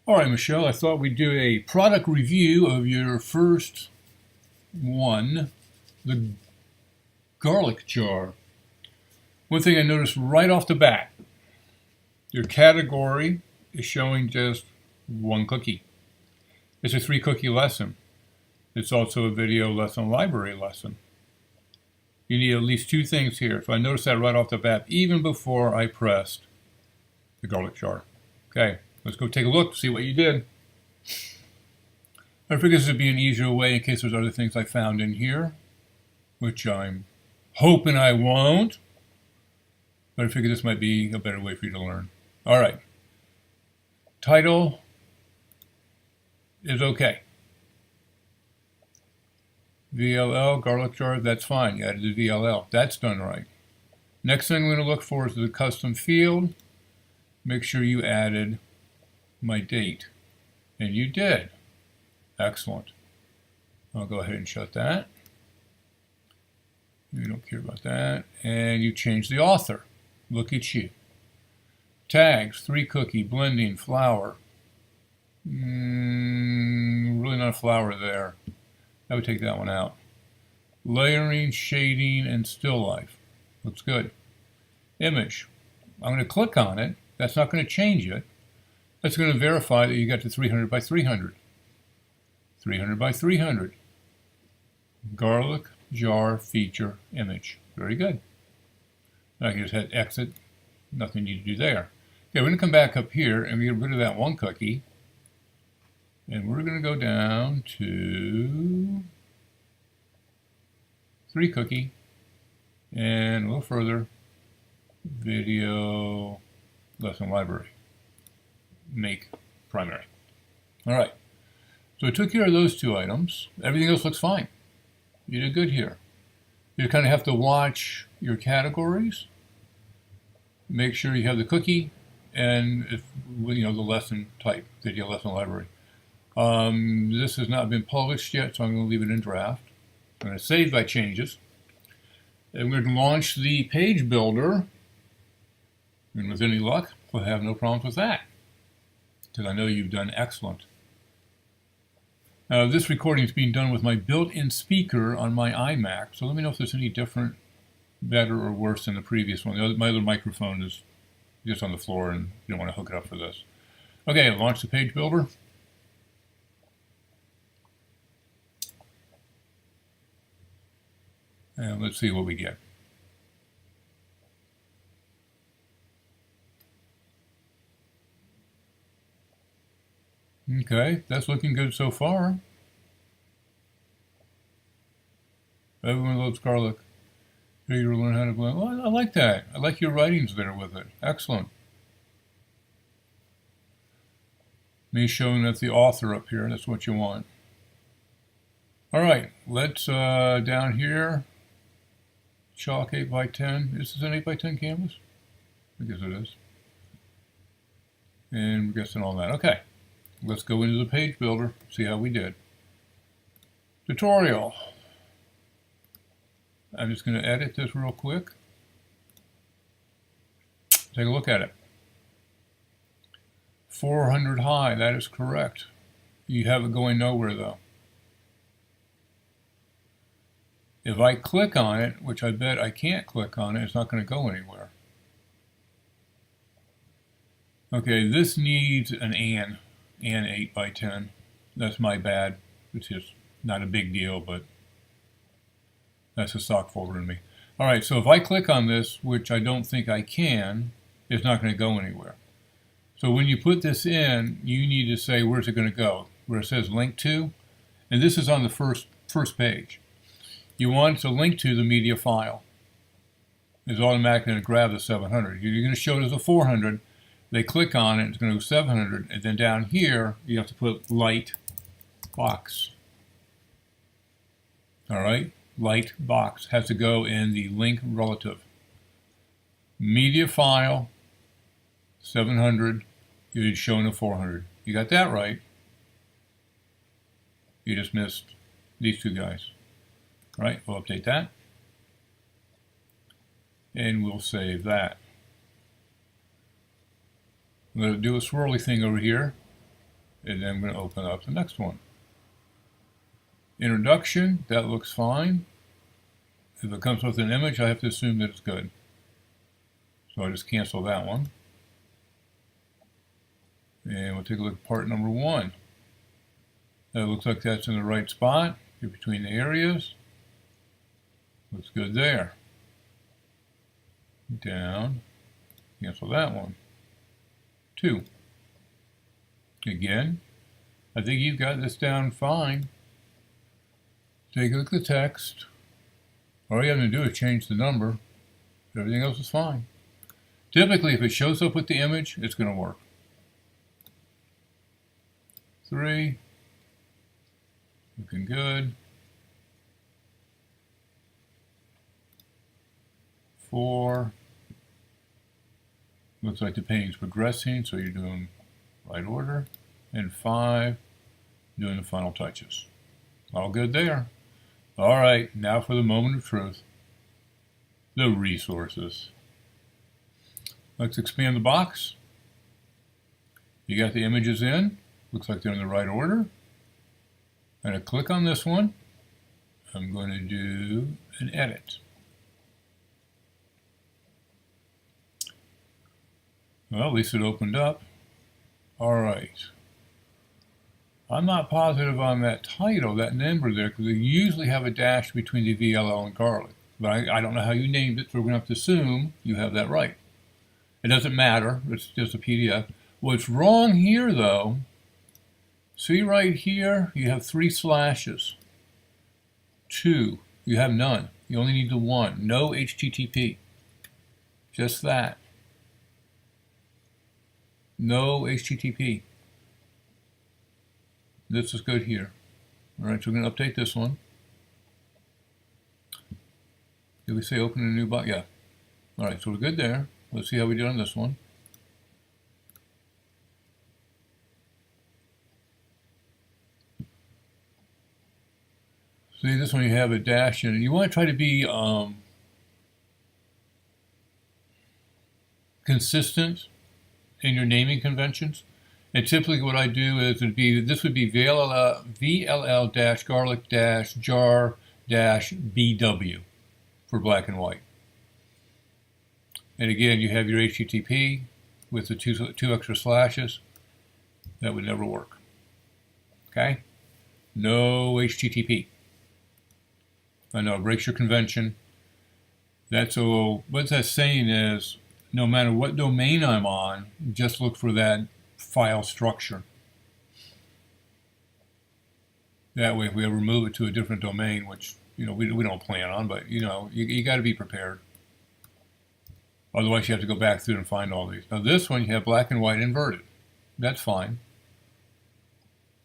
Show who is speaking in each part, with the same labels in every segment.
Speaker 1: All right, Michelle, I thought we'd do a product review of your first one, the garlic jar. One thing I noticed right off the bat, your category is showing just one cookie. It's a 3 cookie lesson. It's also a video lesson library lesson. You need at least 2 things here. So I noticed that right off the bat, even before I pressed the garlic jar. Okay, let's go take a look, see what you did. I figured this would be an easier way in case there's other things I found in here, which I'm hoping I won't. But I figured this might be a better way for you to learn. All right. Title is okay. VLL, garlic jar, that's fine. You added the VLL. That's done right. Next thing we're going to look for is the custom field. Make sure you added my date. And you did. Excellent. I'll go ahead and shut that. We don't care about that. And you changed the author. Look at you. Tags, 3 cookie, blending, flower. Really not a flower there. I would take that one out. Layering, shading, and still life. Looks good. Image. I'm going to click on it. That's not going to change it. That's going to verify that you got to 300 by 300. 300 by 300. Garlic jar feature image. Very good. I can just hit exit. Nothing you need to do there. Okay, we're going to come back up here and we get rid of that 1 cookie. And we're going to go down to 3 cookie and a little further, video lesson library, make primary. All right, so I took care of those 2 items. Everything else looks fine. You did good here. You kind of have to watch your categories, make sure you have the cookie, and if the lesson type, video lesson library. This has not been published yet, so I'm going to leave it in draft. I'm going to save my changes. And we're going to launch the page builder. And with any luck, we'll have no problems with that, because I know you've done excellent. Now, this recording is being done with my built-in speaker on my iMac, so let me know if there's any different, better, or worse than the previous one. My other microphone is just on the floor, and you don't want to hook it up for this. Okay, launch the page builder. And let's see what we get. Okay, that's looking good so far. Everyone loves garlic. Ready to learn how to blend. Well, I like that. I like your writings there with it. Excellent. Me showing that the author up here. That's what you want. All right, let's down here. Chalk 8 by 10. Is this an 8 by 10 canvas? I guess it is. And we're guessing all that. Okay, let's go into the page builder, see how we did. Tutorial. I'm just going to edit this real quick. Take a look at it. 400 high, that is correct. You have it going nowhere though. If I click on it, which I bet I can't click on it, it's not going to go anywhere. Okay, this needs an 8 by 10. That's my bad. It's just not a big deal, but that's a stock folder in me. All right, so if I click on this, which I don't think I can, it's not going to go anywhere. So when you put this in, you need to say where's it going to go, where it says link to, and this is on the first page. You want it to link to the media file. It's automatically going to grab the 700. You're going to show it as a 400. They click on it, it's going to go 700, and then down here you have to put light box. All right, light box has to go in the link relative. Media file 700. You're showing a 400. You got that right. You just missed these 2 guys. All right, we'll update that. And we'll save that. I'm going to do a swirly thing over here. And then I'm going to open up the next one. Introduction, that looks fine. If it comes with an image, I have to assume that it's good. So I'll just cancel that one. And we'll take a look at part number 1. That looks like that's in the right spot, in between the areas. Looks good there. Down, cancel that one. 2. Again, I think you've got this down fine. Take a look at the text. All you have to do is change the number. Everything else is fine. Typically, if it shows up with the image, it's going to work. 3. Looking good. 4. Looks like the painting's progressing, so you're doing right order. And 5, doing the final touches. All good there. All right, now for the moment of truth. The resources. Let's expand the box. You got the images in. Looks like they're in the right order. I'm going to click on this one. I'm going to do an edit. Well, at least it opened up. All right. I'm not positive on that title, that number there, because they usually have a dash between the VLL and garlic. But I don't know how you named it, so we're going to have to assume you have that right. It doesn't matter. It's just a PDF. What's wrong here, though, see right here, you have 3 slashes. 2, you have none. You only need the 1. No HTTP. Just that. No HTTP. This is good here. All right, so we're going to update this one. Did we say open a new box? Yeah. All right, so we're good there. Let's see how we did on this one. See, this one you have a dash in it. You want to try to be consistent in your naming conventions. And typically what I do is this would be VLL-garlic-jar-BW for black and white. And again, you have your HTTP with the two extra slashes. That would never work. Okay? No HTTP. I know, it breaks your convention. What that's saying is, no matter what domain I'm on, just look for that file structure. That way, if we ever move it to a different domain, which we don't plan on, but you got to be prepared. Otherwise, you have to go back through and find all these. Now, this one you have black and white inverted. That's fine.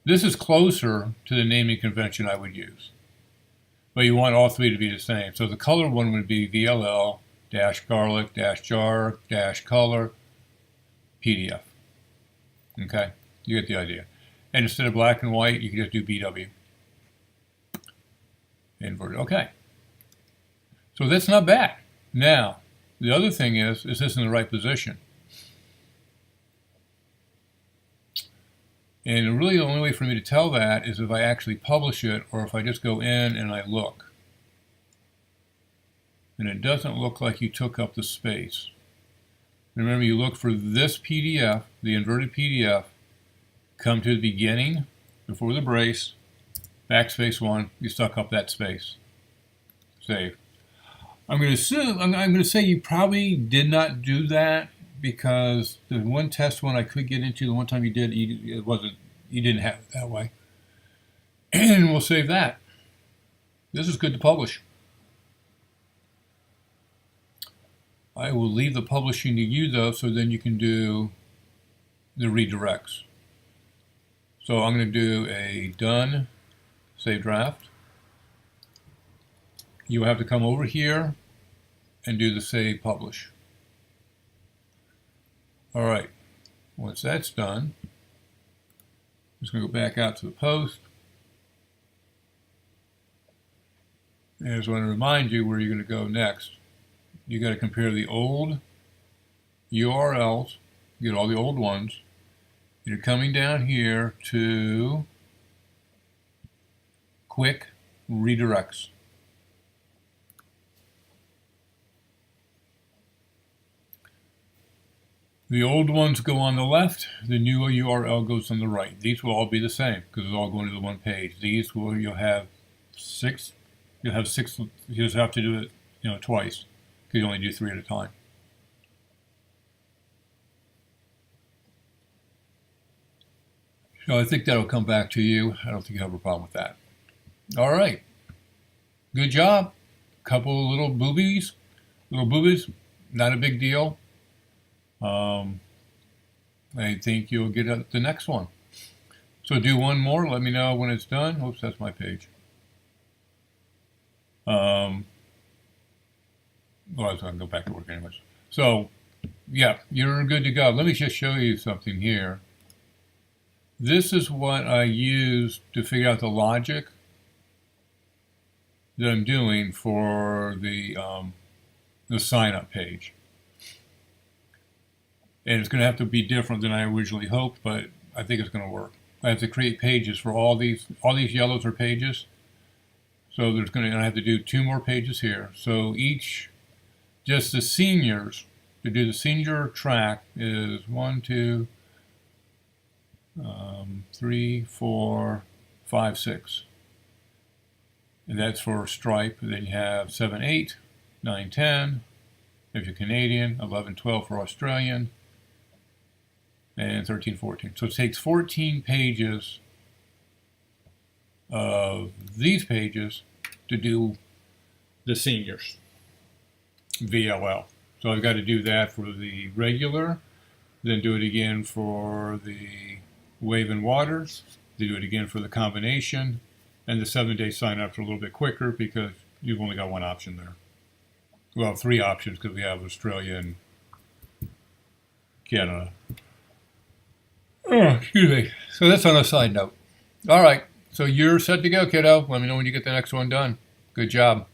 Speaker 1: This is closer to the naming convention I would use, but you want all 3 to be the same. So the color one would be VLL-garlic-jar-color PDF. Okay, you get the idea. And instead of black and white, you can just do BW. Inverted. Okay. So that's not bad. Now, the other thing is this in the right position? And really the only way for me to tell that is if I actually publish it or if I just go in and I look. And it doesn't look like you took up the space. Remember, you look for this PDF, the inverted PDF, come to the beginning, before the brace, backspace 1, you suck up that space. Save. I'm going to say you probably did not do that because the one test one I could get into, the one time you did, you didn't have it that way. And we'll save that. This is good to publish. I will leave the publishing to you though, so then you can do the redirects. So I'm going to do a done, save draft. You have to come over here and do the save publish. All right, once that's done, I'm just going to go back out to the post. And I just want to remind you where you're going to go next. You got to compare the old URLs, get all the old ones, You're coming down here to quick redirects. The old ones go on the left, the new URL goes on the right. These will all be the same because it's all going to the one page. These will, you'll have six, you just have to do it, twice because you only do 3 at a time. So I think that'll come back to you. I don't think you have a problem with that. All right. Good job. Couple of little boobies, not a big deal. I think you'll get the next one. So do one more. Let me know when it's done. Oops, that's my page. Well, I was going to go back to work anyways. So, yeah, you're good to go. Let me just show you something here. This is what I use to figure out the logic that I'm doing for the sign-up page. And it's going to have to be different than I originally hoped, but I think it's going to work. I have to create pages for all these yellows are pages. So I have to do 2 more pages here. So just the seniors, to do the senior track is 1, 2, 3, 4, 5, 6. And that's for Stripe. And then you have 7, 8, 9, 10. If you're Canadian, 11, 12 for Australian, and 13, 14. So it takes 14 pages of these pages to do the seniors, VLL. So I've got to do that for the regular, then do it again for the Wave and Waters, do it again for the combination, and the 7-day sign-ups are a little bit quicker because you've only got one option there. Well, 3 options because we have Australia and Canada. Oh, excuse me. So that's on a side note. All right. So you're set to go, kiddo. Let me know when you get the next one done. Good job.